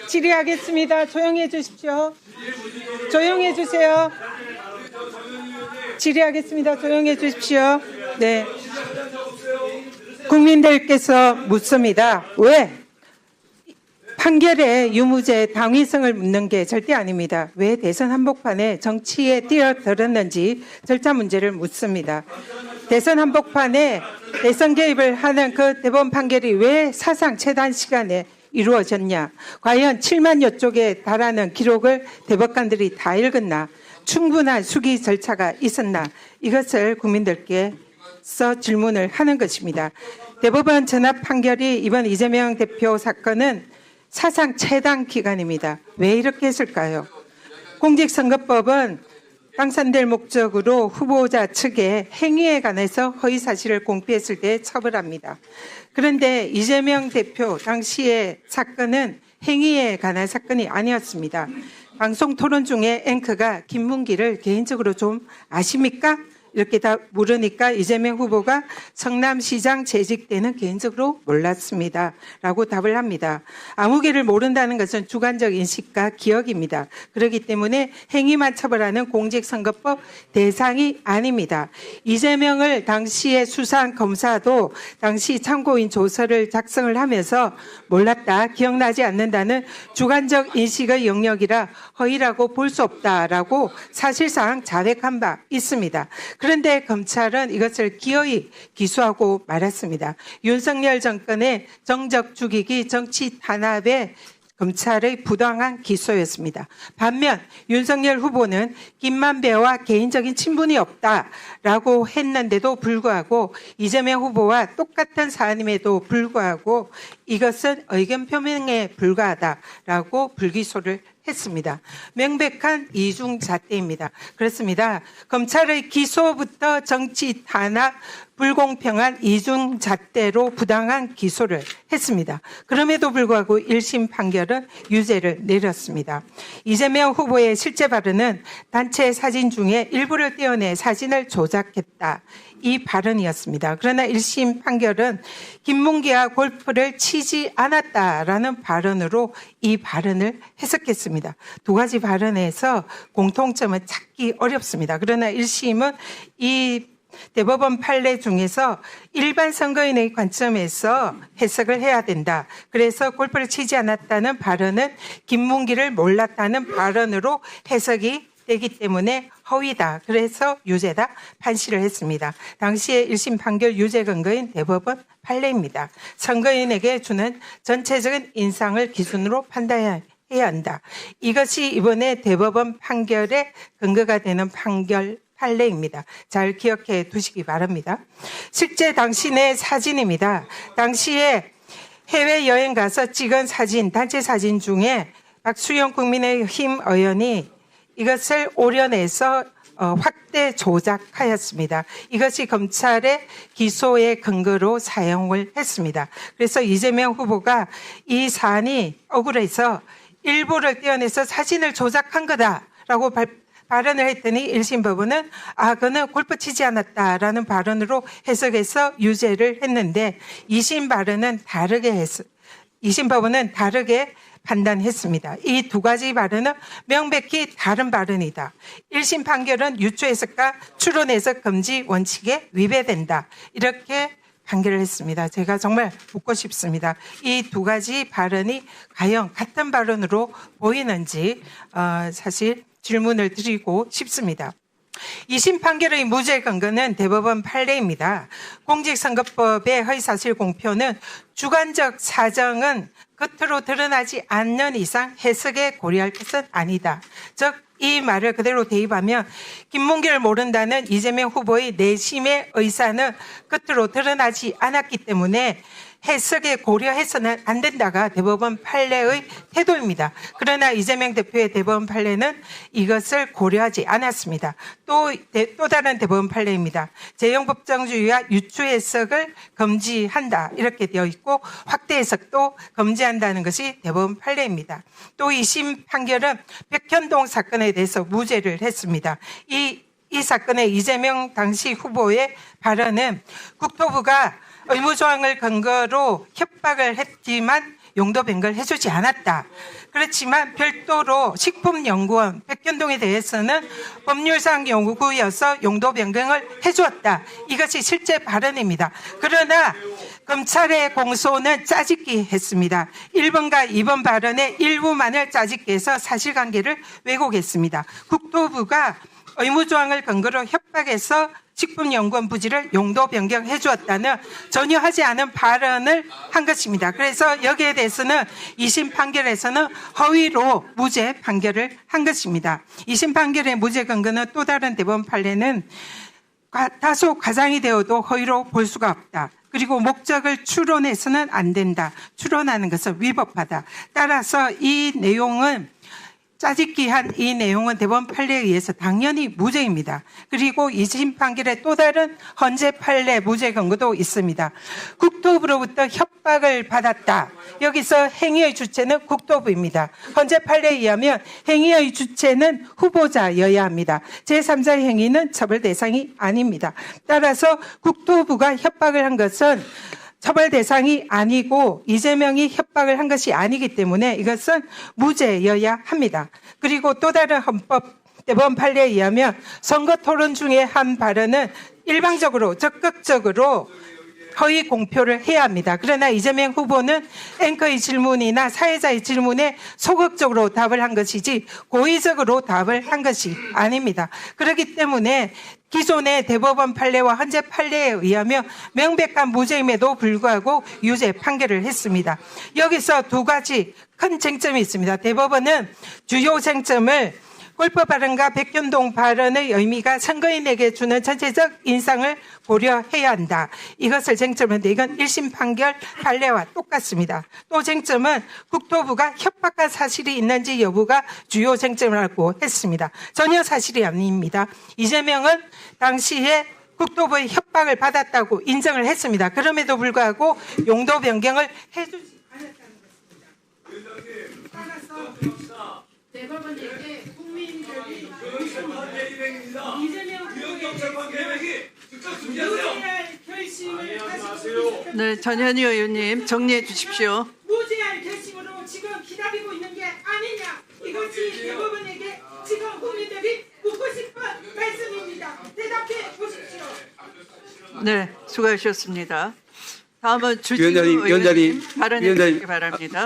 질의하겠습니다. 조용해 주십시오. 조용해 주세요. 질의하겠습니다. 조용해 주십시오. 네. 국민들께서 묻습니다. 왜? 판결에 유무죄 당위성을 묻는 게 절대 아닙니다. 왜 대선 한복판에 정치에 뛰어들었는지 절차 문제를 묻습니다. 대선 한복판에 대선 개입을 하는 그 대법원 판결이 왜 사상 최단 시간에 이루어졌냐? 과연 7만여 쪽에 달하는 기록을 대법관들이 다 읽었나? 충분한 수기 절차가 있었나? 이것을 국민들께서 질문을 하는 것입니다. 대법원 전합 판결이 이번 이재명 대표 사건은 사상 최단 기간입니다. 왜 이렇게 했을까요? 공직선거법은 당선될 목적으로 후보자 측의 행위에 관해서 허위 사실을 공표했을 때 처벌합니다. 그런데 이재명 대표 당시의 사건은 행위에 관한 사건이 아니었습니다. 방송 토론 중에 앵커가 김문기를 개인적으로 좀 아십니까? 이렇게 다 물으니까 이재명 후보가 성남시장 재직 때는 개인적으로 몰랐습니다. 라고 답을 합니다. 아무개를 모른다는 것은 주관적 인식과 기억입니다. 그렇기 때문에 행위만 처벌하는 공직선거법 대상이 아닙니다. 이재명을 당시에 수사한 검사도 당시 참고인 조서를 작성을 하면서 몰랐다, 기억나지 않는다는 주관적 인식의 영역이라 허위라고 볼 수 없다라고 사실상 자백한 바 있습니다. 그런데 검찰은 이것을 기어이 기소하고 말았습니다. 윤석열 정권의 정적 죽이기 정치 탄압에 검찰의 부당한 기소였습니다. 반면 윤석열 후보는 김만배와 개인적인 친분이 없다라고 했는데도 불구하고 이재명 후보와 똑같은 사안임에도 불구하고 이것은 의견 표명에 불과하다라고 불기소를 했습니다. 명백한 이중잣대입니다. 그렇습니다. 검찰의 기소부터 정치 탄압, 불공평한 이중잣대로 부당한 기소를 했습니다. 그럼에도 불구하고 1심 판결은 유죄를 내렸습니다. 이재명 후보의 실제 발언은 단체 사진 중에 일부를 떼어내 사진을 조작했다. 이 발언이었습니다. 그러나 1심 판결은 김문기와 골프를 치지 않았다라는 발언으로 이 발언을 해석했습니다. 두 가지 발언에서 공통점은 찾기 어렵습니다. 그러나 1심은 이 대법원 판례 중에서 일반 선거인의 관점에서 해석을 해야 된다. 그래서 골프를 치지 않았다는 발언은 김문기를 몰랐다는 발언으로 해석이 되기 때문에 허위다. 그래서 유죄다 판시를 했습니다. 당시에 1심 판결 유죄 근거인 대법원 판례입니다. 선거인에게 주는 전체적인 인상을 기준으로 판단해야 한다. 이것이 이번에 대법원 판결의 근거가 되는 판례입니다. 잘 기억해 두시기 바랍니다. 실제 당신의 사진입니다. 당시에 해외여행 가서 찍은 사진, 단체 사진 중에 박수영 국민의힘 의원이 이것을 오려내서 확대 조작하였습니다. 이것이 검찰의 기소의 근거로 사용을 했습니다. 그래서 이재명 후보가 이 사안이 억울해서 일부를 떼어내서 사진을 조작한 거다라고 발언을 했더니 1심 법원은 그는 골프 치지 않았다라는 발언으로 해석해서 유죄를 했는데 2심 법원은 다르게 판단했습니다. 이 두 가지 발언은 명백히 다른 발언이다. 1심 판결은 유추 해석과 추론 해석 금지 원칙에 위배된다. 이렇게 판결을 했습니다. 제가 정말 묻고 싶습니다. 이 두 가지 발언이 과연 같은 발언으로 보이는지 사실 질문을 드리고 싶습니다. 2심 판결의 무죄 근거는 대법원 판례입니다. 공직선거법의 허위사실 공표는 주관적 사정은 겉으로 드러나지 않는 이상 해석에 고려할 것은 아니다. 즉, 이 말을 그대로 대입하면 김문기를 모른다는 이재명 후보의 내심의 의사는 겉으로 드러나지 않았기 때문에 해석에 고려해서는 안 된다가 대법원 판례의 태도입니다. 그러나 이재명 대표의 대법원 판례는 이것을 고려하지 않았습니다. 또 다른 대법원 판례입니다. 재형법정주의와 유추 해석을 금지한다 이렇게 되어 있고 확대 해석도 금지한다는 것이 대법원 판례입니다. 또 2심 판결은 백현동 사건에 대해서 무죄를 했습니다. 이 사건의 이재명 당시 후보의 발언은 국토부가 의무조항을 근거로 협박을 했지만 용도 변경을 해주지 않았다. 그렇지만 별도로 식품연구원 백현동에 대해서는 법률상 요구여서 용도 변경을 해주었다. 이것이 실제 발언입니다. 그러나 검찰의 공소는 짜집기 했습니다. 1번과 2번 발언의 일부만을 짜집기 해서 사실관계를 왜곡했습니다. 국토부가 의무조항을 근거로 협박해서 식품연구원 부지를 용도 변경해 주었다는 전혀 하지 않은 발언을 한 것입니다. 그래서 여기에 대해서는 2심 판결에서는 허위로 무죄 판결을 한 것입니다. 2심 판결의 무죄 근거는 또 다른 대법원 판례는 다소 과장이 되어도 허위로 볼 수가 없다. 그리고 목적을 추론해서는 안 된다. 추론하는 것은 위법하다. 따라서 이 내용은 짜집기한 이 내용은 대법원 판례에 의해서 당연히 무죄입니다. 그리고 2심 판결의 또 다른 헌재 판례 무죄 근거도 있습니다. 국토부로부터 협박을 받았다. 여기서 행위의 주체는 국토부입니다. 헌재 판례에 의하면 행위의 주체는 후보자여야 합니다. 제3자의 행위는 처벌 대상이 아닙니다. 따라서 국토부가 협박을 한 것은 처벌 대상이 아니고 이재명이 협박을 한 것이 아니기 때문에 이것은 무죄여야 합니다. 그리고 또 다른 헌법 대법원 판례에 의하면 선거 토론 중에 한 발언은 일방적으로 적극적으로 허위 공표를 해야 합니다. 그러나 이재명 후보는 앵커의 질문이나 사회자의 질문에 소극적으로 답을 한 것이지 고의적으로 답을 한 것이 아닙니다. 그렇기 때문에 기존의 대법원 판례와 헌재 판례에 의하면 명백한 무죄임에도 불구하고 유죄 판결을 했습니다. 여기서 두 가지 큰 쟁점이 있습니다. 대법원은 주요 쟁점을 골프 발언과 백현동 발언의 의미가 선거인에게 주는 전체적 인상을 고려해야 한다. 이것을 쟁점인데 이건 1심 판결 판례와 똑같습니다. 또 쟁점은 국토부가 협박한 사실이 있는지 여부가 주요 쟁점이라고 했습니다. 전혀 사실이 아닙니다. 이재명은 당시에 국토부의 협박을 받았다고 인정을 했습니다. 그럼에도 불구하고 용도 변경을 해주지 않았다는 것입니다. 따라서 대법원에게 국민들이 이재명 후보의 무죄할 결심을 네, 전현희 의원님 정리해 주십시오. 무죄할 결심으로 지금 기다리고 있는 게 아니냐. 이것이 대법원에게 지금 국민들이 묻고 싶은 말씀입니다. 대답해 보십시오. 네, 수고하셨습니다. 다음은 주진우 의원님 발언해 주시기 바랍니다.